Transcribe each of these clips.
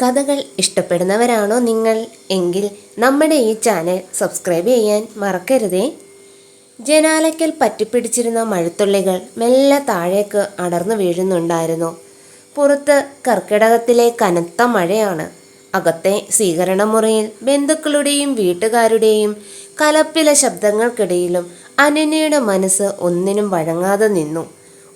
കഥകൾ ഇഷ്ടപ്പെടുന്നവരാണോ നിങ്ങൾ എങ്കിൽ നമ്മുടെ ഈ ചാനൽ സബ്സ്ക്രൈബ് ചെയ്യാൻ മറക്കരുതേ. ജനാലയ്ക്കൽ പറ്റിപ്പിടിച്ചിരുന്ന മഴത്തുള്ളികൾ മെല്ലെ താഴേക്ക് അടർന്നു വീഴുന്നുണ്ടായിരുന്നു. പുറത്ത് കർക്കിടകത്തിലെ കനത്ത മഴയാണ്. അകത്തെ സ്വീകരണമുറിയിൽ ബന്ധുക്കളുടെയും വീട്ടുകാരുടെയും കലപ്പില ശബ്ദങ്ങൾക്കിടയിലും അനന്യയുടെ മനസ്സ് ഒന്നിനും വഴങ്ങാതെ നിന്നു.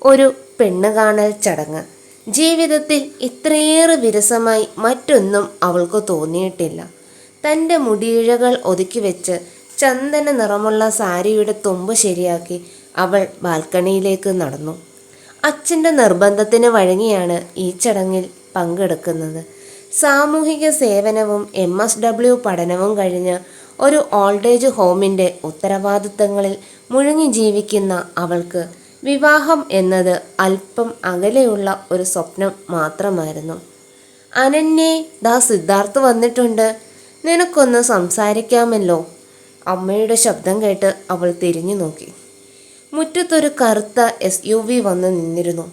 ഒരു പെണ്ണ് കാണൽ ചടങ്ങ്. ജീവിതത്തിൽ ഇത്രയേറെ വിരസമായി മറ്റൊന്നും അവൾക്ക് തോന്നിയിട്ടില്ല. തൻ്റെ മുടിയിഴകൾ ഒതുക്കി വെച്ച് ചന്ദന നിറമുള്ള സാരിയുടെ തുമ്പ് ശരിയാക്കി അവൾ ബാൽക്കണിയിലേക്ക് നടന്നു. അച്ഛൻ്റെ നിർബന്ധത്തിന് വഴങ്ങിയാണ് ഈ ചടങ്ങിൽ പങ്കെടുക്കുന്നത്. സാമൂഹിക സേവനവും MSW പഠനവും കഴിഞ്ഞ് ഒരു ഓൾഡ് ഏജ് ഹോമിൻ്റെ ഉത്തരവാദിത്തങ്ങളിൽ മുഴുകി ജീവിക്കുന്ന അവൾക്ക് വിവാഹം എന്നത് അല്പം അകലെയുള്ള ഒരു സ്വപ്നം മാത്രമായിരുന്നു. അനന്യേ, ദാ സിദ്ധാർത്ഥ് വന്നിട്ടുണ്ട്, നിനക്കൊന്ന് സംസാരിക്കാമല്ലോ. അമ്മയുടെ ശബ്ദം കേട്ട് അവൾ തിരിഞ്ഞു നോക്കി. മുറ്റത്തൊരു കറുത്ത SUV വന്ന് നിന്നിരുന്നു.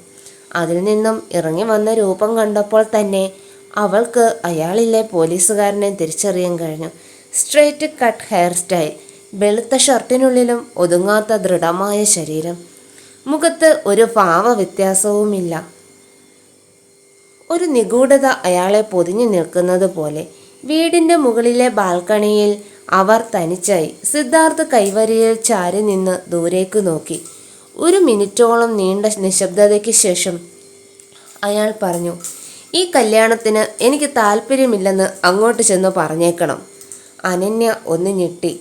അതിൽ നിന്നും ഇറങ്ങി വന്ന രൂപം കണ്ടപ്പോൾ തന്നെ അവൾക്ക് അയാളിലെ പോലീസുകാരനെ തിരിച്ചറിയാൻ കഴിഞ്ഞു. സ്ട്രെയിറ്റ് കട്ട് ഹെയർ സ്റ്റൈൽ, വെളുത്ത ഷർട്ടിനുള്ളിലും ഒതുങ്ങാത്ത ദൃഢമായ ശരീരം. മുഖത്ത് ഒരു ഭാവ വ്യത്യാസവുമില്ല. ഒരു നിഗൂഢത അയാളെ പൊതിഞ്ഞു നിൽക്കുന്നത് പോലെ. വീടിൻ്റെ മുകളിലെ ബാൽക്കണിയിൽ അവർ തനിച്ചായി. സിദ്ധാർത്ഥ് കൈവരിയിൽ ചാരി നിന്ന് ദൂരേക്ക് നോക്കി. ഒരു മിനിറ്റോളം നീണ്ട നിശബ്ദതയ്ക്ക് ശേഷം അയാൾ പറഞ്ഞു, ഈ കല്യാണത്തിന് എനിക്ക് താല്പര്യമില്ലെന്ന് അങ്ങോട്ട് ചെന്ന് പറഞ്ഞേക്കണം. അനന്യ ഒന്ന് ഞെട്ടി.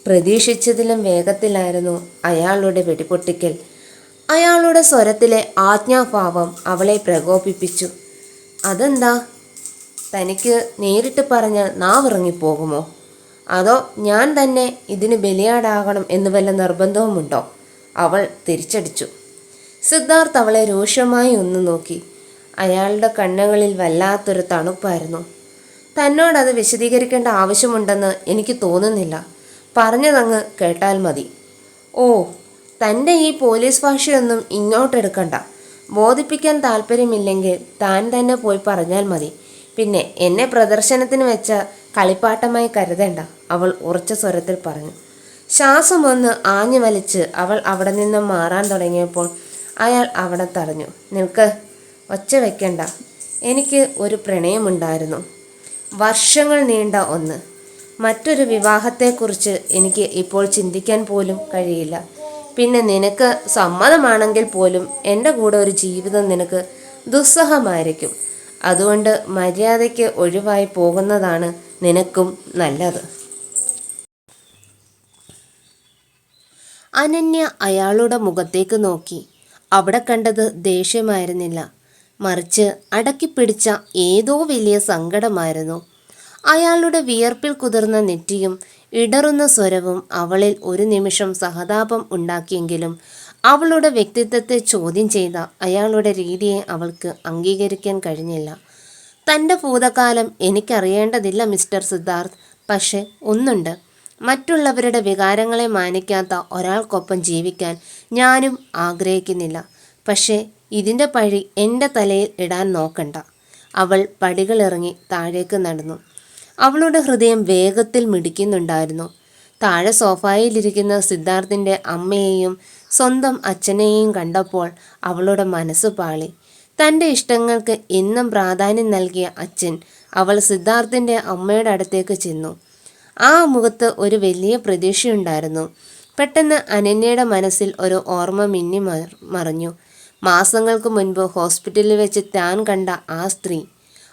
പ്രതീക്ഷിച്ചതിലും വേഗത്തിലായിരുന്നു അയാളുടെ വെടിപൊട്ടിക്കൽ. അയാളുടെ സ്വരത്തിലെ ആജ്ഞാഭാവം അവളെ പ്രകോപിപ്പിച്ചു. അതെന്താ? തനിക്ക് നേരിട്ട് പറഞ്ഞാൽ നാവിറങ്ങിപ്പോകുമോ? അതോ ഞാൻ തന്നെ ഇതിന് ബലിയാടാകണം എന്ന് വല്ല നിർബന്ധവുമുണ്ടോ? അവൾ തിരിച്ചടിച്ചു. സിദ്ധാർത്ഥ് അവളെ രൂക്ഷമായി ഒന്ന് നോക്കി. അയാളുടെ കണ്ണുകളിൽ വല്ലാത്തൊരു തണുപ്പായിരുന്നു. തന്നോടത് വിശദീകരിക്കേണ്ട ആവശ്യമുണ്ടെന്ന് എനിക്ക് തോന്നുന്നില്ല. പറഞ്ഞതങ്ങ് കേട്ടാൽ മതി. ഓ, തൻ്റെ ഈ പോലീസ് ഭാഷയൊന്നും ഇങ്ങോട്ടെടുക്കണ്ട. ബോധിപ്പിക്കാൻ താല്പര്യമില്ലെങ്കിൽ താൻ തന്നെ പോയി പറഞ്ഞാൽ മതി. പിന്നെ എന്നെ പ്രദർശനത്തിന് വെച്ച കളിപ്പാട്ടമായി കരുതണ്ട, അവൾ ഉറച്ച സ്വരത്തിൽ പറഞ്ഞു. ശ്വാസമൊന്ന് ആഞ്ഞു വലിച്ച് അവൾ അവിടെ നിന്നും മാറാൻ തുടങ്ങിയപ്പോൾ അയാൾ അവിടെ തടഞ്ഞു. നിൽക്ക്, ഒച്ച വെക്കണ്ട. എനിക്ക് ഒരു പ്രണയമുണ്ടായിരുന്നു, വർഷങ്ങൾ നീണ്ട ഒന്ന്. മറ്റൊരു വിവാഹത്തെക്കുറിച്ച് എനിക്ക് ഇപ്പോൾ ചിന്തിക്കാൻ പോലും കഴിയില്ല. പിന്നെ നിനക്ക് സമ്മതമാണെങ്കിൽ പോലും എൻ്റെ കൂടെ ഒരു ജീവിതം നിനക്ക് ദുസ്സഹമായിരിക്കും. അതുകൊണ്ട് മര്യാദയ്ക്ക് ഒഴിവായി പോകുന്നതാണ് നിനക്കും നല്ലത്. അനന്യ അയാളുടെ മുഖത്തേക്ക് നോക്കി. അവിടെ കണ്ടത് ദേഷ്യമായിരുന്നില്ല, മറിച്ച് അടക്കിപ്പിടിച്ച ഏതോ വലിയ സങ്കടമായിരുന്നു. അയാളുടെ വിയർപ്പിൽ കുതിർന്ന നെറ്റിയും ഇടറുന്ന സ്വരവും അവളിൽ ഒരു നിമിഷം സഹതാപം ഉണ്ടാക്കിയെങ്കിലും അവളുടെ വ്യക്തിത്വത്തെ ചോദ്യം ചെയ്ത അയാളുടെ രീതിയെ അവൾക്ക് അംഗീകരിക്കാൻ കഴിഞ്ഞില്ല. തൻ്റെ ഭൂതകാലം എനിക്കറിയേണ്ടതില്ല മിസ്റ്റർ സിദ്ധാർത്ഥ്. പക്ഷെ ഒന്നുണ്ട്, മറ്റുള്ളവരുടെ വികാരങ്ങളെ മാനിക്കാത്ത ഒരാൾക്കൊപ്പം ജീവിക്കാൻ ഞാനും ആഗ്രഹിക്കുന്നില്ല. പക്ഷേ ഇതിൻ്റെ പഴി എൻ്റെ തലയിൽ ഇടാൻ നോക്കണ്ട. അവൾ പടികളിറങ്ങി താഴേക്ക് നടന്നു. അവളുടെ ഹൃദയം വേഗത്തിൽ മിടിക്കുന്നുണ്ടായിരുന്നു. താഴെ സോഫായിലിരിക്കുന്ന സിദ്ധാർത്ഥിൻ്റെ അമ്മയെയും സ്വന്തം അച്ഛനെയും കണ്ടപ്പോൾ അവളുടെ മനസ്സ് പാളി. തൻ്റെ ഇഷ്ടങ്ങൾക്ക് എന്നും പ്രാധാന്യം നൽകിയ അച്ഛൻ. അവൾ സിദ്ധാർത്ഥിൻ്റെ അമ്മയുടെ അടുത്തേക്ക് ചെന്നു. ആ മുഖത്ത് ഒരു വലിയ പ്രതീക്ഷയുണ്ടായിരുന്നു. പെട്ടെന്ന് അനന്യയുടെ മനസ്സിൽ ഒരു ഓർമ്മ മിന്നി മറഞ്ഞു. മാസങ്ങൾക്ക് മുൻപ് ഹോസ്പിറ്റലിൽ വെച്ച് താൻ കണ്ട ആ സ്ത്രീ.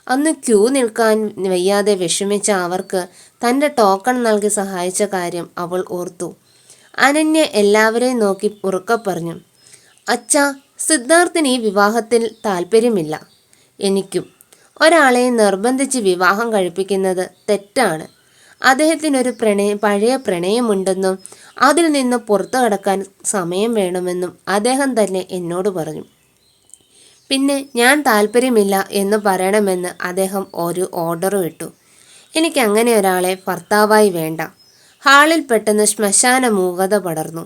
അന്ന് ക്യൂ നിൽക്കാൻ വയ്യാതെ വിഷമിച്ച അവർക്ക് തൻ്റെ ടോക്കൺ നൽകി സഹായിച്ച കാര്യം അവൾ ഓർത്തു. അനന്യ എല്ലാവരെയും നോക്കി ഉറക്കെ പറഞ്ഞു, അച്ഛാ, സിദ്ധാർത്ഥിന് ഈ വിവാഹത്തിൽ താല്പര്യമില്ല. എനിക്കും. ഒരാളെ നിർബന്ധിച്ച് വിവാഹം കഴിപ്പിക്കുന്നത് തെറ്റാണ്. അദ്ദേഹത്തിനൊരു പഴയ പ്രണയമുണ്ടെന്നും അതിൽ നിന്ന് പുറത്തു കടക്കാൻ സമയം വേണമെന്നും അദ്ദേഹം തന്നെ എന്നോട് പറഞ്ഞു. പിന്നെ ഞാൻ താല്പര്യമില്ല എന്ന് പറയണമെന്ന് അദ്ദേഹം ഒരു ഓർഡറും ഇട്ടു. എനിക്കങ്ങനെ ഒരാളെ ഭർത്താവായി വേണ്ട. ഹാളിൽ പെട്ടെന്ന് ശ്മശാന മൂകത പടർന്നു.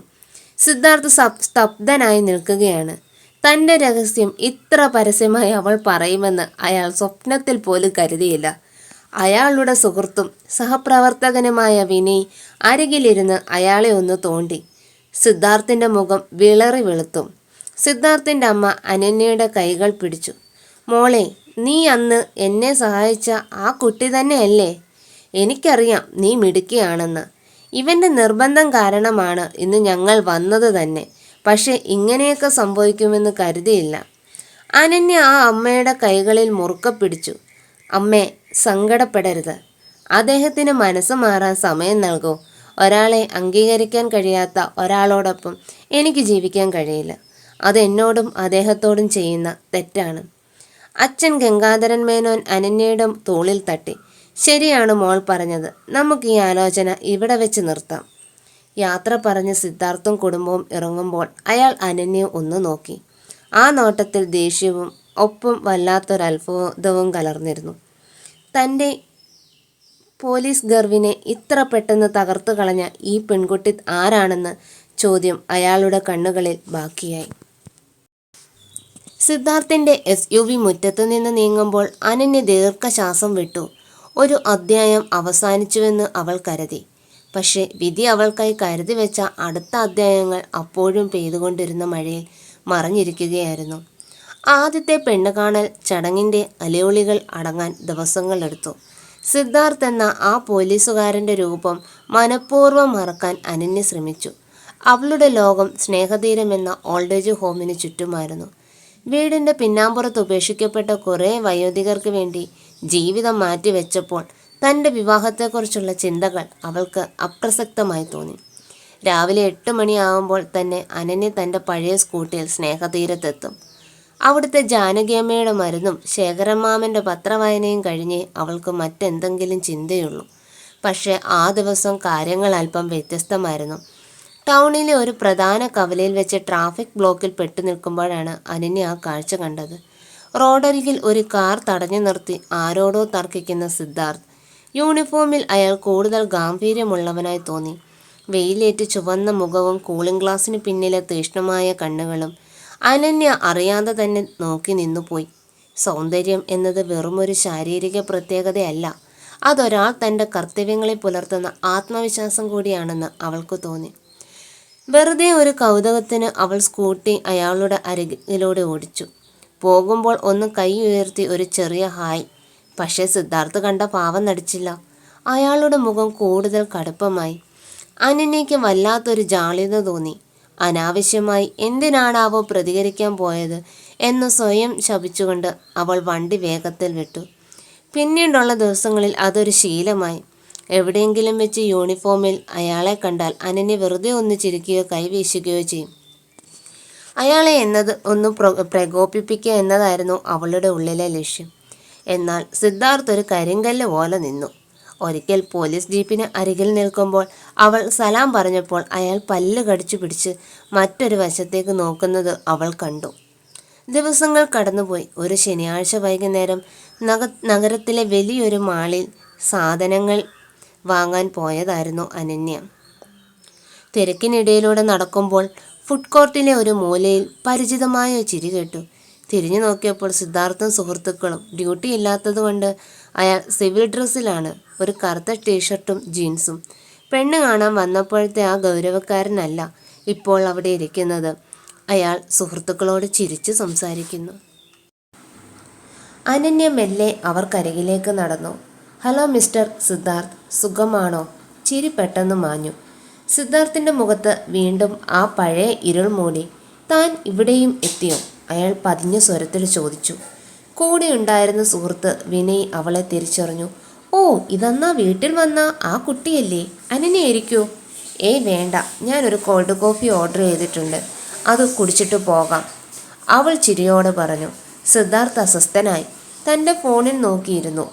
സിദ്ധാർത്ഥ് സ്തബ്ധനായി നിൽക്കുകയാണ്. തൻ്റെ രഹസ്യം ഇത്ര പരസ്യമായി അവൾ പറയുമെന്ന് അയാൾ സ്വപ്നത്തിൽ പോലും കരുതിയില്ല. അയാളുടെ സുഹൃത്തും സഹപ്രവർത്തകനുമായ വിനയ് അരികിലിരുന്ന് അയാളെ ഒന്ന് തോണ്ടി. സിദ്ധാർത്ഥിൻ്റെ മുഖം വിളറി വെളുത്തു. സിദ്ധാർത്ഥിൻ്റെ അമ്മ അനന്യയുടെ കൈകൾ പിടിച്ചു. മോളെ, നീ അന്ന് എന്നെ സഹായിച്ച ആ കുട്ടി തന്നെയല്ലേ? എനിക്കറിയാം നീ മിടുക്കിയാണെന്ന്. ഇവൻ്റെ നിർബന്ധം കാരണമാണ് ഇന്ന് ഞങ്ങൾ വന്നത് തന്നെ. പക്ഷെ ഇങ്ങനെയൊക്കെ സംഭവിക്കുമെന്ന് കരുതിയില്ല. അനന്യ ആ അമ്മയുടെ കൈകളിൽ മുറുക്കെ പിടിച്ചു. അമ്മേ, സങ്കടപ്പെടരുത്. അദ്ദേഹത്തിന് മനസ്സ് മാറാൻ സമയം നൽകൂ. ഒരാളെ അംഗീകരിക്കാൻ കഴിയാത്ത ഒരാളോടൊപ്പം എനിക്ക് ജീവിക്കാൻ കഴിയില്ല. അത് എന്നോടും അദ്ദേഹത്തോടും ചെയ്യുന്ന തെറ്റാണ്. അച്ഛൻ ഗംഗാധരൻ മേനോൻ അനന്യയുടെ തോളിൽ തട്ടി. ശരിയാണ് മോൾ പറഞ്ഞത്. നമുക്ക് ഈ ആലോചന ഇവിടെ വെച്ച് നിർത്താം. യാത്ര പറഞ്ഞ് സിദ്ധാർത്ഥും കുടുംബവും ഇറങ്ങുമ്പോൾ അയാൾ അനന്യയെ ഒന്ന് നോക്കി. ആ നോട്ടത്തിൽ ദേഷ്യവും ഒപ്പം വല്ലാത്തൊരത്ഭുതവും കലർന്നിരുന്നു. തൻ്റെ പോലീസ് ഗർവിനെ ഇത്ര പെട്ടെന്ന് തകർത്തു കളഞ്ഞ ഈ പെൺകുട്ടി ആരാണെന്ന് ചോദ്യം അയാളുടെ കണ്ണുകളിൽ ബാക്കിയായി. സിദ്ധാർത്ഥിൻ്റെ SUV മുറ്റത്തു നിന്ന് നീങ്ങുമ്പോൾ അനന്യ ദീർഘശ്വാസം വിട്ടു. ഒരു അധ്യായം അവസാനിച്ചുവെന്ന് അവൾ കരുതി. പക്ഷേ വിധി അവൾക്കായി കരുതി വെച്ച അടുത്ത അധ്യായങ്ങൾ അപ്പോഴും പെയ്തുകൊണ്ടിരുന്ന മഴയിൽ മറഞ്ഞിരിക്കുകയായിരുന്നു. ആദ്യത്തെ പെണ്ണ് കാണൽ ചടങ്ങിൻ്റെ അലയൊളികൾ അടങ്ങാൻ ദിവസങ്ങളെടുത്തു. സിദ്ധാർത്ഥ് എന്ന ആ പോലീസുകാരൻ്റെ രൂപം മനഃപൂർവ്വം മറക്കാൻ അനന്യ ശ്രമിച്ചു. അവളുടെ ലോകം സ്നേഹതീരം എന്ന ഓൾഡേജ് ഹോമിന് ചുറ്റുമായിരുന്നു. വീടിൻ്റെ പിന്നാമ്പുറത്ത് ഉപേക്ഷിക്കപ്പെട്ട കുറേ വയോധികർക്ക് വേണ്ടി ജീവിതം മാറ്റിവെച്ചപ്പോൾ തൻ്റെ വിവാഹത്തെക്കുറിച്ചുള്ള ചിന്തകൾ അവൾക്ക് അപ്രസക്തമായി തോന്നി. രാവിലെ 8 മണിയാവുമ്പോൾ തന്നെ അനന്യ തൻ്റെ പഴയ സ്കൂട്ടിയിൽ സ്നേഹതീരത്തെത്തും. അവിടുത്തെ ജാനകിയമ്മയുടെ മരുന്നും ശേഖരമാമൻ്റെ പത്രവായനയും കഴിഞ്ഞേ അവൾക്ക് മറ്റെന്തെങ്കിലും ചിന്തയുള്ളൂ. പക്ഷേ ആ ദിവസം കാര്യങ്ങൾ അല്പം വ്യത്യസ്തമായിരുന്നു. ടൗണിലെ ഒരു പ്രധാന കവലയിൽ വെച്ച് ട്രാഫിക് ബ്ലോക്കിൽ പെട്ടു നിൽക്കുമ്പോഴാണ് അനന്യ ആ കാഴ്ച കണ്ടത്. റോഡരികിൽ ഒരു കാർ തടഞ്ഞു നിർത്തി ആരോടോ തർക്കിക്കുന്ന സിദ്ധാർത്ഥ്. യൂണിഫോമിൽ അയാൾ കൂടുതൽ ഗാംഭീര്യമുള്ളവനായി തോന്നി. വെയിലേറ്റ് ചുവന്ന മുഖവും കൂളിംഗ് ഗ്ലാസിന് പിന്നിലെ തീക്ഷ്ണമായ കണ്ണുകളും. അനന്യ അറിയാതെ തന്നെ നോക്കി നിന്നുപോയി. സൗന്ദര്യം എന്നത് വെറുമൊരു ശാരീരിക പ്രത്യേകതയല്ല, അതൊരാൾ തൻ്റെ കർത്തവ്യങ്ങളെ പുലർത്തുന്ന ആത്മവിശ്വാസം കൂടിയാണെന്ന് അവൾക്ക് തോന്നി. വെറുതെ ഒരു കൗതുകത്തിന് അവൾ സ്കൂട്ടി അയാളുടെ അരികിലൂടെ ഓടിച്ചു. പോകുമ്പോൾ ഒന്ന് കൈ ഉയർത്തി ഒരു ചെറിയ ഹായ്. പക്ഷേ സിദ്ധാർത്ഥ് കണ്ട പാവം നടിച്ചില്ല. അയാളുടെ മുഖം കൂടുതൽ കടുപ്പമായി. അനന്യയ്ക്ക് വല്ലാത്തൊരു ജാള്യത തോന്നി. അനാവശ്യമായി എന്തിനാണാവോ പ്രതികരിക്കാൻ പോയത് എന്ന് സ്വയം ശപിച്ചുകൊണ്ട് അവൾ വണ്ടി വേഗത്തിൽ വിട്ടു. പിന്നീടുള്ള ദിവസങ്ങളിൽ അതൊരു ശീലമായി. എവിടെയെങ്കിലും വെച്ച് യൂണിഫോമിൽ അയാളെ കണ്ടാൽ അനന്യ വെറുതെ ഒന്ന് ചിരിക്കുകയോ കൈവീശുകയോ ചെയ്യും. അയാളെ ഒന്ന് പ്രകോപിപ്പിക്കുക എന്നതായിരുന്നു അവളുടെ ഉള്ളിലെ ലക്ഷ്യം. എന്നാൽ സിദ്ധാർത്ഥ് ഒരു കരിങ്കല്ല് പോലെ നിന്നു. ഒരിക്കൽ പോലീസ് ജീപ്പിന് അരികിൽ നിൽക്കുമ്പോൾ അവൾ സലാം പറഞ്ഞപ്പോൾ അയാൾ പല്ല് കടിച്ചു പിടിച്ച് മറ്റൊരു വശത്തേക്ക് നോക്കുന്നത് അവൾ കണ്ടു. ദിവസങ്ങൾ കടന്നുപോയി. ഒരു ശനിയാഴ്ച വൈകുന്നേരം നഗരത്തിലെ വലിയൊരു മാളിൽ സാധനങ്ങൾ വാങ്ങാൻ പോയതായിരുന്നു അനന്യ. തിരക്കിനിടയിലൂടെ നടക്കുമ്പോൾ ഫുഡ് കോർട്ടിലെ ഒരു മൂലയിൽ പരിചിതമായ ചിരി കേട്ടു. തിരിഞ്ഞു നോക്കിയപ്പോൾ സിദ്ധാർത്ഥും സുഹൃത്തുക്കളും. ഡ്യൂട്ടി ഇല്ലാത്തതുകൊണ്ട് അയാൾ സിവിൽ ഡ്രസ്സിലാണ്, ഒരു കറുത്ത ടീഷർട്ടും ജീൻസും. പെണ്ണ് കാണാൻ വന്നപ്പോഴത്തെ ആ ഗൗരവക്കാരനല്ല ഇപ്പോൾ അവിടെ ഇരിക്കുന്നത്. അയാൾ സുഹൃത്തുക്കളോട് ചിരിച്ചു സംസാരിക്കുന്നു. അനന്യ മെല്ലെ അവർക്കരികിലേക്ക് നടന്നു. ഹലോ മിസ്റ്റർ സിദ്ധാർത്ഥ്, സുഖമാണോ? ചിരി പെട്ടെന്ന് മാഞ്ഞു. സിദ്ധാർത്ഥിൻ്റെ മുഖത്ത് വീണ്ടും ആ പഴയ ഇരുൾ മൂടി. താൻ ഇവിടെയും എത്തിയോ? അയാൾ പതിഞ്ഞ സ്വരത്തിൽ ചോദിച്ചു. കൂടെ ഉണ്ടായിരുന്ന സുഹൃത്ത് വിനയ് അവളെ തിരിച്ചറിഞ്ഞു. ഓ, ഇതെന്നാ വീട്ടിൽ വന്ന ആ കുട്ടിയല്ലേ? അനന്യയായിരിക്കോ? ഏയ് വേണ്ട, ഞാനൊരു കോൾഡ് കോഫി ഓർഡർ ചെയ്തിട്ടുണ്ട്, അത് കുടിച്ചിട്ട് പോകാം, അവൾ ചിരിയോടെ പറഞ്ഞു. സിദ്ധാർത്ഥ് അസ്വസ്ഥനായി തൻ്റെ ഫോണിൽ നോക്കിയിരുന്നു.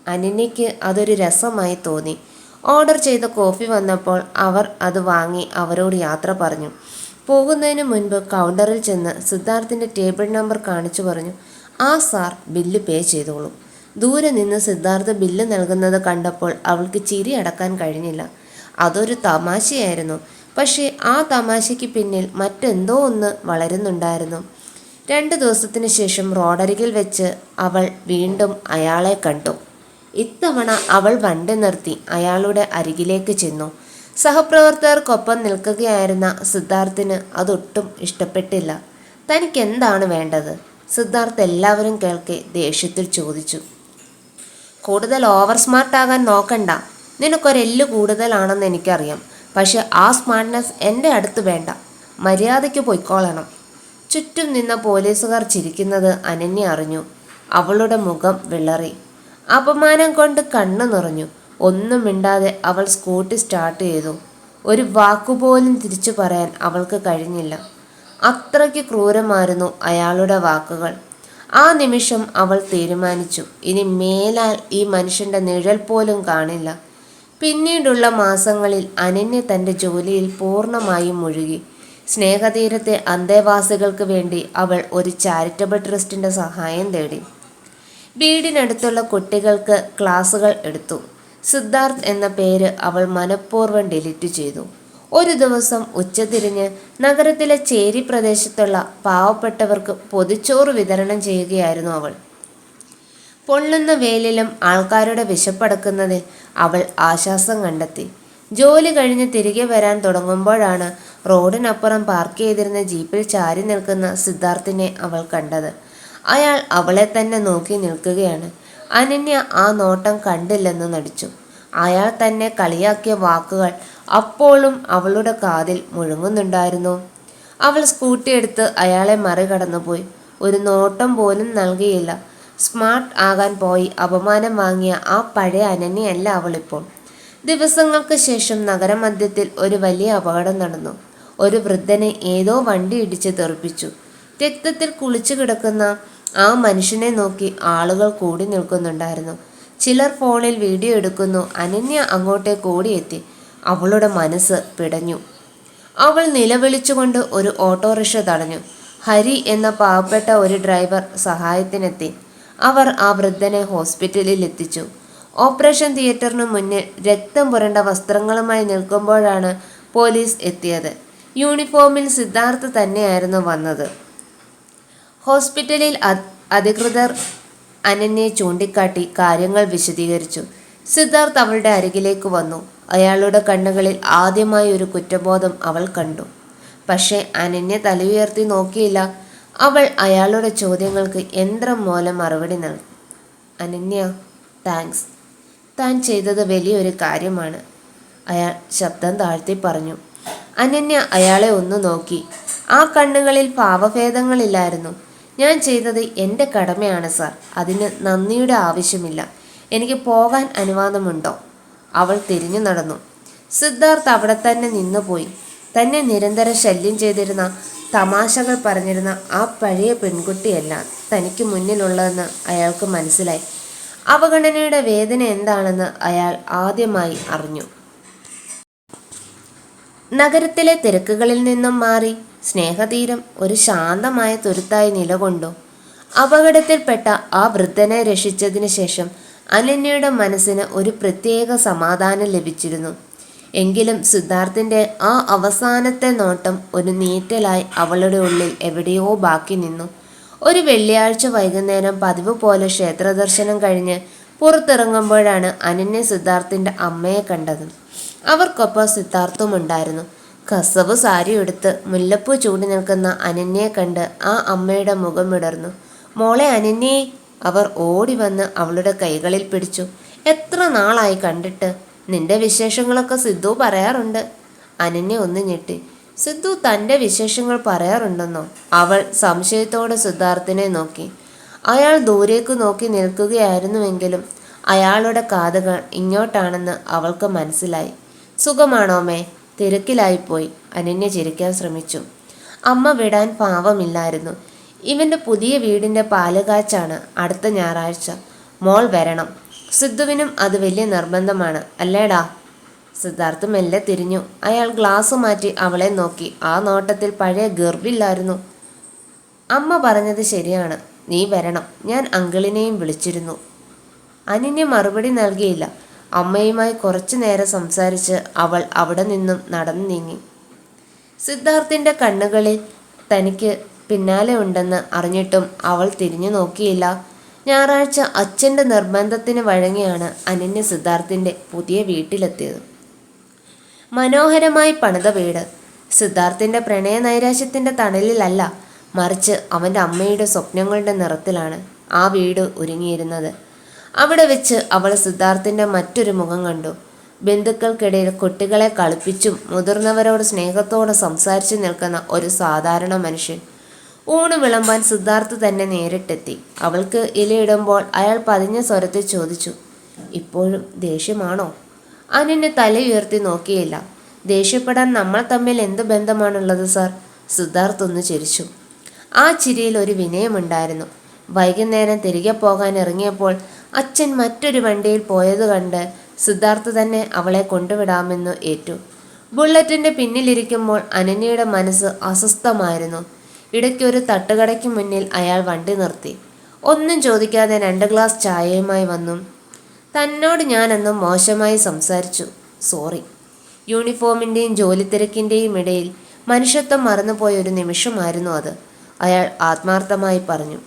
അനന്യയ്ക്ക് അതൊരു രസമായി തോന്നി. ഓർഡർ ചെയ്ത കോഫി വന്നപ്പോൾ അവർ അത് വാങ്ങി അവരോട് യാത്ര പറഞ്ഞു. പോകുന്നതിന് മുൻപ് കൗണ്ടറിൽ ചെന്ന് സിദ്ധാർത്ഥിൻ്റെ ടേബിൾ നമ്പർ കാണിച്ചു പറഞ്ഞു. ആ സാർ, ബില്ല് പേ ചെയ്തോളൂ. ദൂരെ നിന്ന് സിദ്ധാർത്ഥ് ബില്ല് നൽകുന്നത് കണ്ടപ്പോൾ അവൾക്ക് ചിരി അടക്കാൻ കഴിഞ്ഞില്ല. അതൊരു തമാശയായിരുന്നു. പക്ഷേ ആ തമാശയ്ക്ക് പിന്നിൽ മറ്റെന്തോ ഒന്ന് വളരുന്നുണ്ടായിരുന്നു. 2 ദിവസത്തിന് ശേഷം റോഡരികിൽ വെച്ച് അവൾ വീണ്ടും അയാളെ കണ്ടു. ഇത്തവണ അവൾ വണ്ടി നിർത്തി അയാളുടെ അരികിലേക്ക് ചെന്നു. സഹപ്രവർത്തകർക്കൊപ്പം നിൽക്കുകയായിരുന്ന സിദ്ധാർത്ഥിന് അതൊട്ടും ഇഷ്ടപ്പെട്ടില്ല. തനിക്ക് എന്താണ് വേണ്ടത്? സിദ്ധാർത്ഥ് എല്ലാവരും കേൾക്കെ ദേഷ്യത്തിൽ ചോദിച്ചു. കൂടുതൽ ഓവർ സ്മാർട്ടാകാൻ നോക്കണ്ട. നിനക്കൊരെല്ല് കൂടുതലാണെന്ന് എനിക്കറിയാം. പക്ഷെ ആ സ്മാർട്ട്നെസ് എൻ്റെ അടുത്ത് വേണ്ട. മര്യാദയ്ക്ക് പൊയ്ക്കോളണം. ചുറ്റും നിന്ന പോലീസുകാർ ചിരിക്കുന്നത് അനന്യ അറിഞ്ഞു. അവളുടെ മുഖം വിളറി. അപമാനം കൊണ്ട് കണ്ണു നിറഞ്ഞു. ഒന്നും മിണ്ടാതെ അവൾ സ്കൂട്ടി സ്റ്റാർട്ട് ചെയ്തു. ഒരു വാക്കുപോലും തിരിച്ചു പറയാൻ അവൾക്ക് കഴിഞ്ഞില്ല. അത്രയ്ക്ക് ക്രൂരമായിരുന്നു അയാളുടെ വാക്കുകൾ. ആ നിമിഷം അവൾ തീരുമാനിച്ചു, ഇനി മേലാൽ ഈ മനുഷ്യൻ്റെ നിഴൽ പോലും കാണില്ല. പിന്നീടുള്ള മാസങ്ങളിൽ അനന്യ തൻ്റെ ജോലിയിൽ പൂർണ്ണമായും മുഴുകി. സ്നേഹതീരത്തെ അന്തേവാസികൾക്ക് വേണ്ടി അവൾ ഒരു ചാരിറ്റബിൾ ട്രസ്റ്റിൻ്റെ സഹായം തേടി. വീടിനടുത്തുള്ള കുട്ടികൾക്ക് ക്ലാസുകൾ എടുത്തു. സിദ്ധാർത്ഥ് എന്ന പേര് അവൾ മനഃപൂർവ്വം ഡിലീറ്റ് ചെയ്തു. ഒരു ദിവസം ഉച്ചതിരിഞ്ഞ് നഗരത്തിലെ ചേരി പ്രദേശത്തുള്ള പാവപ്പെട്ടവർക്ക് പൊതിച്ചോറ് വിതരണം ചെയ്യുകയായിരുന്നു അവൾ. പൊള്ളുന്ന വെയിലിലും ആൾക്കാരുടെ വിശപ്പടക്കുന്നതിൽ അവൾ ആശ്വാസം കണ്ടെത്തി. ജോലി കഴിഞ്ഞ് തിരികെ വരാൻ തുടങ്ങുമ്പോഴാണ് റോഡിനപ്പുറം പാർക്ക് ചെയ്തിരുന്ന ജീപ്പിൽ ചാരി നിൽക്കുന്ന സിദ്ധാർത്ഥിനെ അവൾ കണ്ടത്. അയാൾ അവളെ തന്നെ നോക്കി നിൽക്കുകയാണ്. അനന്യ ആ നോട്ടം കണ്ടില്ലെന്ന് നടിച്ചു. അയാൾ തന്നെ കളിയാക്കിയ വാക്കുകൾ അപ്പോഴും അവളുടെ കാതിൽ മുഴങ്ങുന്നുണ്ടായിരുന്നു. അവൾ സ്കൂട്ടി എടുത്ത് അയാളെ മറികടന്നു പോയി. ഒരു നോട്ടം പോലും നൽകിയില്ല. സ്മാർട്ട് ആകാൻ പോയി അപമാനം വാങ്ങിയ ആ പഴയ അനന്യയല്ല അവളിപ്പോൾ. ദിവസങ്ങൾക്ക് ശേഷം നഗരമധ്യത്തിൽ ഒരു വലിയ അപകടം നടന്നു. ഒരു വൃദ്ധനെ ഏതോ വണ്ടി ഇടിച്ച് തെറിപ്പിച്ചു. രക്തത്തിൽ കുളിച്ചു കിടക്കുന്ന ആ മനുഷ്യനെ നോക്കി ആളുകൾ കൂടി നിൽക്കുന്നുണ്ടായിരുന്നു. ചിലർ ഫോണിൽ വീഡിയോ എടുക്കുന്നു. അനന്യ അങ്ങോട്ടേക്ക് ഓടിയെത്തി. അവളുടെ മനസ്സ് പിടഞ്ഞു. അവൾ നിലവിളിച്ചുകൊണ്ട് ഒരു ഓട്ടോറിക്ഷ തടഞ്ഞു. ഹരി എന്ന പാവപ്പെട്ട ഒരു ഡ്രൈവർ സഹായത്തിനെത്തി. അവർ ആ വൃദ്ധനെ ഹോസ്പിറ്റലിൽ എത്തിച്ചു. ഓപ്പറേഷൻ തിയേറ്ററിന് മുന്നിൽ രക്തം പുരണ്ട വസ്ത്രങ്ങളുമായി നിൽക്കുമ്പോഴാണ് പോലീസ് എത്തിയത്. യൂണിഫോമിൽ സിദ്ധാർത്ഥ് തന്നെയായിരുന്നു വന്നത്. ഹോസ്പിറ്റലിൽ അധികൃതർ അനന്യയെ ചൂണ്ടിക്കാട്ടി കാര്യങ്ങൾ വിശദീകരിച്ചു. സിദ്ധാർത്ഥ് അവളുടെ അരികിലേക്ക് വന്നു. അയാളുടെ കണ്ണുകളിൽ ആദ്യമായി ഒരു കുറ്റബോധം അവൾ കണ്ടു. പക്ഷേ അനന്യ തലയുയർത്തി നോക്കിയില്ല. അവൾ അയാളുടെ ചോദ്യങ്ങൾക്ക് യന്ത്രം മൂലം മറുപടി നൽകി. അനന്യ, താങ്ക്സ്. താൻ ചെയ്തത് വലിയൊരു കാര്യമാണ്, അയാൾ ശബ്ദം താഴ്ത്തി പറഞ്ഞു. അനന്യ അയാളെ ഒന്ന് നോക്കി. ആ കണ്ണുകളിൽ ഭാവഭേദങ്ങളില്ലായിരുന്നു. ഞാൻ ചെയ്തത് എൻ്റെ കടമയാണ് സാർ. അതിന് നന്ദിയുടെ ആവശ്യമില്ല. എനിക്ക് പോകാൻ അനുവാദമുണ്ടോ? അവൾ തിരിഞ്ഞു നടന്നു. സിദ്ധാർത്ഥ് അവിടെ തന്നെ നിന്നുപോയി. തന്നെ നിരന്തരം ശല്യം ചെയ്തിരുന്ന, തമാശകൾ പറഞ്ഞിരുന്ന ആ പഴയ പെൺകുട്ടിയല്ല തനിക്ക് മുന്നിലുള്ളതെന്ന് അയാൾക്ക് മനസ്സിലായി. അവഗണനയുടെ വേദന എന്താണെന്ന് അയാൾ ആദ്യമായി അറിഞ്ഞു. നഗരത്തിലെ തിരക്കുകളിൽ നിന്നും മാറി സ്നേഹതീരം ഒരു ശാന്തമായ തുരുത്തായി നിലകൊണ്ടു. അപകടത്തിൽപ്പെട്ട ആ വൃദ്ധനെ രക്ഷിച്ചതിന് ശേഷം അനന്യയുടെ മനസ്സിന് ഒരു പ്രത്യേക സമാധാനം ലഭിച്ചിരുന്നു. എങ്കിലും സിദ്ധാർത്ഥിൻ്റെ ആ അവസാനത്തെ നോട്ടം ഒരു നീറ്റലായി അവളുടെ ഉള്ളിൽ എവിടെയോ ബാക്കി നിന്നു. ഒരു വെള്ളിയാഴ്ച വൈകുന്നേരം പതിവ് പോലെ ക്ഷേത്രദർശനം കഴിഞ്ഞ് പുറത്തിറങ്ങുമ്പോഴാണ് അനന്യ സിദ്ധാർത്ഥിൻ്റെ അമ്മയെ കണ്ടത്. അവർക്കൊപ്പം സിദ്ധാർത്ഥും ഉണ്ടായിരുന്നു. കസവ് സാരി എടുത്ത് മുല്ലപ്പൂ ചൂടി നിൽക്കുന്ന അനന്യയെ കണ്ട് ആ അമ്മയുടെ മുഖം വിടർന്നു. മോളെ അനന്യേ! അവർ ഓടി വന്ന് അവളുടെ കൈകളിൽ പിടിച്ചു. എത്ര നാളായി കണ്ടിട്ട്. നിന്റെ വിശേഷങ്ങളൊക്കെ സിദ്ധു പറയാറുണ്ട്. അനന്യ ഒന്ന് ഞെട്ടി. സിദ്ധു തൻ്റെ വിശേഷങ്ങൾ പറയാറുണ്ടെന്നോ? അവൾ സംശയത്തോടെ സിദ്ധാർത്ഥിനെ നോക്കി. അയാൾ ദൂരേക്ക് നോക്കി നിൽക്കുകയായിരുന്നുവെങ്കിലും അയാളുടെ കാതുകൾ ഇങ്ങോട്ടാണെന്ന് അവൾക്ക് മനസ്സിലായി. സുഖമാണോമേ? തിരക്കിലായിപ്പോയി. അനന്യ ചിരിക്കാൻ ശ്രമിച്ചു. അമ്മ വിടാൻ പാവമില്ലായിരുന്നു. ഇവൻ്റെ പുതിയ വീടിൻ്റെ പാലുകാച്ചാണ് അടുത്ത ഞായറാഴ്ച. മോൾ വരണം. സിദ്ധുവിനും അത് വലിയ നിർബന്ധമാണ് അല്ലേടാ? സിദ്ധാർത്ഥ് മെല്ലെ തിരിഞ്ഞു. അയാൾ ഗ്ലാസ് മാറ്റി അവളെ നോക്കി. ആ നോട്ടത്തിൽ പഴയ ഗർവില്ലായിരുന്നു. അമ്മ പറഞ്ഞത് ശരിയാണ്, നീ വരണം. ഞാൻ അങ്കിളിനെയും വിളിച്ചിരുന്നു. അനന്യ മറുപടി നൽകിയില്ല. അമ്മയുമായി കുറച്ചു നേരം സംസാരിച്ച് അവൾ അവിടെ നിന്നും നടന്നു നീങ്ങി. സിദ്ധാർത്ഥിൻ്റെ കണ്ണുകളിൽ തനിക്ക് പിന്നാലെ ഉണ്ടെന്ന് അറിഞ്ഞിട്ടും അവൾ തിരിഞ്ഞു നോക്കിയില്ല. ഞായറാഴ്ച അച്ഛൻ്റെ നിർബന്ധത്തിന് വഴങ്ങിയാണ് അനന്യ സിദ്ധാർത്ഥിൻ്റെ പുതിയ വീട്ടിലെത്തിയത്. മനോഹരമായി പണിത വീട്. സിദ്ധാർത്ഥിൻ്റെ പ്രണയ നൈരാശ്യത്തിൻ്റെ തണലിലല്ല, മറിച്ച് അവൻ്റെ അമ്മയുടെ സ്വപ്നങ്ങളുടെ നിറത്തിലാണ് ആ വീട് ഒരുങ്ങിയിരുന്നത്. അവിടെ വെച്ച് അവൾ സിദ്ധാർത്ഥിൻ്റെ മറ്റൊരു മുഖം കണ്ടു. ബന്ധുക്കൾക്കിടയിൽ കുട്ടികളെ കളിപ്പിച്ചും മുതിർന്നവരോട് സ്നേഹത്തോടെ സംസാരിച്ചു നിൽക്കുന്ന ഒരു സാധാരണ മനുഷ്യൻ. ഊണ് വിളമ്പാൻ സിദ്ധാർത്ഥ് തന്നെ നേരിട്ടെത്തി. അവൾക്ക് ഇലയിടുമ്പോൾ അയാൾ പതിഞ്ഞ സ്വരത്തിൽ ചോദിച്ചു, ഇപ്പോഴും ദേഷ്യമാണോ? അനന്യ തല ഉയർത്തി നോക്കിയില്ല. ദേഷ്യപ്പെടാൻ നമ്മൾ തമ്മിൽ എന്ത് ബന്ധമാണുള്ളത് സാർ? സിദ്ധാർത്ഥ് ഒന്ന് ചിരിച്ചു. ആ ചിരിയിൽ ഒരു വിനയമുണ്ടായിരുന്നു. വൈകുന്നേരം തിരികെ പോകാൻ ഇറങ്ങിയപ്പോൾ അച്ഛൻ മറ്റൊരു വണ്ടിയിൽ പോയത് കണ്ട് സിദ്ധാർത്ഥ് തന്നെ അവളെ കൊണ്ടുവിടാമെന്ന് ഏറ്റു. ബുള്ളറ്റിൻ്റെ പിന്നിലിരിക്കുമ്പോൾ അനന്യയുടെ മനസ്സ് അസ്വസ്ഥമായിരുന്നു. ഇടയ്ക്കൊരു തട്ടുകടയ്ക്ക് മുന്നിൽ അയാൾ വണ്ടി നിർത്തി. ഒന്നും ചോദിക്കാതെ 2 ഗ്ലാസ് ചായയുമായി വന്നു. തന്നോട് ഞാനന്ന് മോശമായി സംസാരിച്ചു, സോറി. യൂണിഫോമിൻ്റെയും ജോലിത്തിരക്കിൻ്റെയും ഇടയിൽ മനുഷ്യത്വം മറന്നുപോയ ഒരു നിമിഷമായിരുന്നു അത്, അയാൾ ആത്മാർത്ഥമായി പറഞ്ഞു.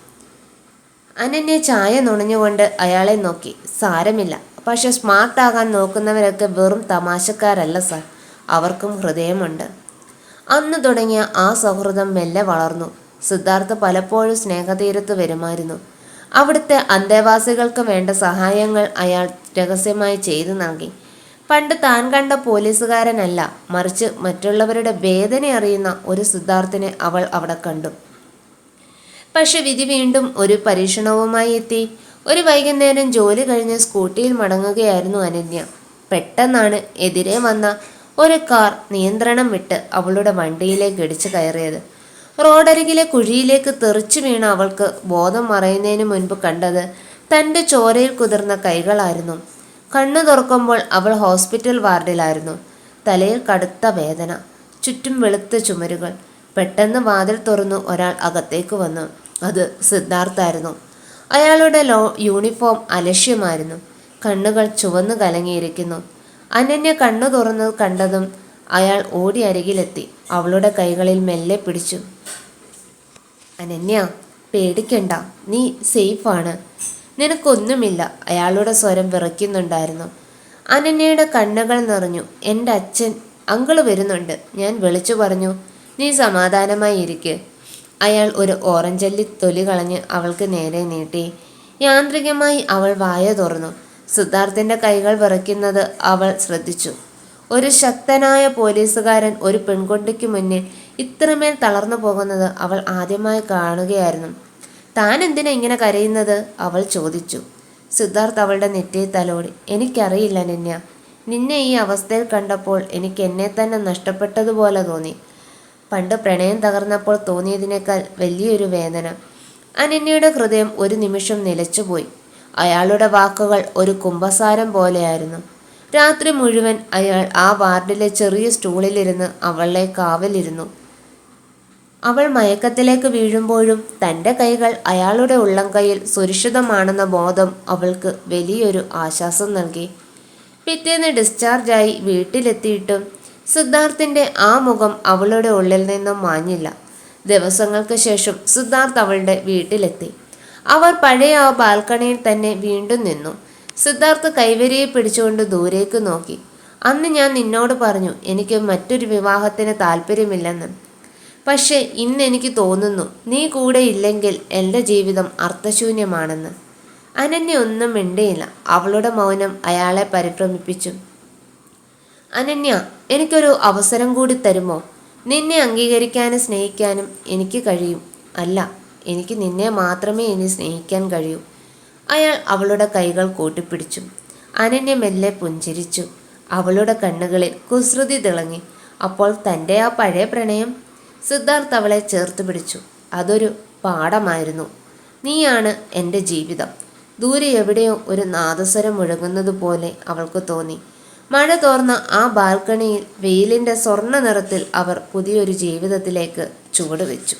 അനന്യ ചായ നുണഞ്ഞുകൊണ്ട് അയാളെ നോക്കി. സാരമില്ല, പക്ഷെ സ്മാർട്ടാകാൻ നോക്കുന്നവരൊക്കെ വെറും തമാശക്കാരല്ല സാർ, അവർക്കും ഹൃദയമുണ്ട്. അന്ന് തുടങ്ങിയ ആ സൗഹൃദം മെല്ലെ വളർന്നു. സിദ്ധാർത്ഥ് പലപ്പോഴും സ്നേഹതീരത്ത് വരുമായിരുന്നു. അവിടുത്തെ അന്തേവാസികൾക്ക് വേണ്ട സഹായങ്ങൾ അയാൾ രഹസ്യമായി ചെയ്തു നൽകി. പണ്ട് താൻ കണ്ട പോലീസുകാരനല്ല, മറിച്ച് മറ്റുള്ളവരുടെ വേദന അറിയുന്ന ഒരു സിദ്ധാർത്ഥിനെ അവൾ അവിടെ കണ്ടു. പക്ഷെ വിധി വീണ്ടും ഒരു പരീക്ഷണവുമായി എത്തി. ഒരു വൈകുന്നേരം ജോലി കഴിഞ്ഞ് സ്കൂട്ടിയിൽ മടങ്ങുകയായിരുന്നു അനന്യ. പെട്ടെന്നാണ് എതിരെ വന്ന ഒരു കാർ നിയന്ത്രണം വിട്ട് അവളുടെ വണ്ടിയിലേക്ക് ഇടിച്ചു കയറിയത്. റോഡരികിലെ കുഴിയിലേക്ക് തെറിച്ചു വീണ അവൾക്ക് ബോധം മറയുന്നതിന് മുൻപ് കണ്ടത് തൻ്റെ ചോരയിൽ കുതിർന്ന കൈകളായിരുന്നു. കണ്ണു തുറക്കുമ്പോൾ അവൾ ഹോസ്പിറ്റൽ വാർഡിലായിരുന്നു. തലയിൽ കടുത്ത വേദന, ചുറ്റും വെളുത്ത ചുമരുകൾ. പെട്ടെന്ന് വാതിൽ തുറന്നു ഒരാൾ അകത്തേക്ക് വന്നു. അത് സിദ്ധാർത്ഥായിരുന്നു. അയാളുടെ യൂണിഫോം അലക്ഷ്യമായിരുന്നു. കണ്ണുകൾ ചുവന്നു കലങ്ങിയിരിക്കുന്നു. അനന്യ കണ്ണു തുറന്നു കണ്ടതും അയാൾ ഓടി അരികിലെത്തി അവളുടെ കൈകളിൽ മെല്ലെ പിടിച്ചു. അനന്യ, പേടിക്കണ്ട, നീ സേഫാണ്, നിനക്കൊന്നുമില്ല. അയാളുടെ സ്വരം വിറയ്ക്കുന്നുണ്ടായിരുന്നു. അനന്യയുടെ കണ്ണുകൾ നിറഞ്ഞു. എൻ്റെ അച്ഛൻ അങ്കിള് വരുന്നുണ്ട്, ഞാൻ വിളിച്ചു പറഞ്ഞു, നീ സമാധാനമായി ഇരിക്ക്. അയാൾ ഒരു ഓറഞ്ചല്ലി തൊലി കളഞ്ഞ് അവൾക്ക് നേരെ നീട്ടി. യാന്ത്രികമായി അവൾ വായ തുറന്നു. സിദ്ധാർത്ഥിൻ്റെ കൈകൾ വിറയ്ക്കുന്നത് അവൾ ശ്രദ്ധിച്ചു. ഒരു ശക്തനായ പോലീസുകാരൻ ഒരു പെൺകുട്ടിക്ക് മുന്നിൽ ഇത്രമേൽ തളർന്നു പോകുന്നത് അവൾ ആദ്യമായി കാണുകയായിരുന്നു. താൻ എന്തിനാ ഇങ്ങനെ കരയുന്നത്? അവൾ ചോദിച്ചു. സിദ്ധാർത്ഥ് അവളുടെ നെറ്റിയിൽ തലോടി. എനിക്കറിയില്ല അനന്യ, നിന്നെ ഈ അവസ്ഥയിൽ കണ്ടപ്പോൾ എനിക്ക് എന്നെ തന്നെ നഷ്ടപ്പെട്ടതുപോലെ തോന്നി. പണ്ട് പ്രണയം തകർന്നപ്പോൾ തോന്നിയതിനേക്കാൾ വലിയൊരു വേദന. അനന്യയുടെ ഹൃദയം ഒരു നിമിഷം നിലച്ചുപോയി. അയാളുടെ വാക്കുകൾ ഒരു കുമ്പസാരം പോലെയായിരുന്നു. രാത്രി മുഴുവൻ അയാൾ ആ വാർഡിലെ ചെറിയ സ്റ്റൂളിലിരുന്ന് അവളെ കാവലിരുന്നു. അവൾ മയക്കത്തിലേക്ക് വീഴുമ്പോഴും തൻ്റെ കൈകൾ അയാളുടെ ഉള്ളം കൈയിൽ സുരക്ഷിതമാണെന്ന ബോധം അവൾക്ക് വലിയൊരു ആശ്വാസം നൽകി. പിറ്റേന്ന് ഡിസ്ചാർജായി വീട്ടിലെത്തിയിട്ടും സിദ്ധാർത്ഥിൻ്റെ ആ മുഖം അവളുടെ ഉള്ളിൽ നിന്നും മാഞ്ഞില്ല. ദിവസങ്ങൾക്ക് ശേഷം സിദ്ധാർത്ഥ് അവളുടെ വീട്ടിലെത്തി. അവർ പഴയ ആ ബാൽക്കണിയിൽ തന്നെ വീണ്ടും നിന്നു. സിദ്ധാർത്ഥ് കൈവരിയെ പിടിച്ചുകൊണ്ട് ദൂരേക്ക് നോക്കി. അന്ന് ഞാൻ നിന്നോട് പറഞ്ഞു എനിക്ക് മറ്റൊരു വിവാഹത്തിന് താല്പര്യമില്ലെന്ന്. പക്ഷേ ഇന്ന് എനിക്ക് തോന്നുന്നു നീ കൂടെ ഇല്ലെങ്കിൽ എൻ്റെ ജീവിതം അർത്ഥശൂന്യമാണെന്ന്. അനന്യ ഒന്നും മിണ്ടിയില്ല. അവളുടെ മൗനം അയാളെ പരിഭ്രമിപ്പിച്ചു. അനന്യ, എനിക്കൊരു അവസരം കൂടി തരുമോ? നിന്നെ അംഗീകരിക്കാനും സ്നേഹിക്കാനും എനിക്ക് കഴിയും. അല്ല, എനിക്ക് നിന്നെ മാത്രമേ ഇനി സ്നേഹിക്കാൻ കഴിയൂ. അയാൾ അവളുടെ കൈകൾ കൂട്ടിപ്പിടിച്ചു. അനന്യ മെല്ലെ പുഞ്ചിരിച്ചു. അവളുടെ കണ്ണുകളിൽ കുസൃതി തിളങ്ങി. അപ്പോൾ തൻ്റെ ആ പഴയ പ്രണയം? സിദ്ധാർത്ഥ് അവളെ ചേർത്ത് പിടിച്ചു. അതൊരു പാഠമായിരുന്നു. നീയാണ് എൻ്റെ ജീവിതം. ദൂരെ എവിടെയോ ഒരു നാദസ്വരം മുഴങ്ങുന്നത് പോലെ അവൾക്ക് തോന്നി. മഴ തോർന്ന ആ ബാൽക്കണിയിൽ വെയിലിൻ്റെ സ്വർണ്ണ നിറത്തിൽ അവർ പുതിയൊരു ജീവിതത്തിലേക്ക് ചുവടുവെച്ചു.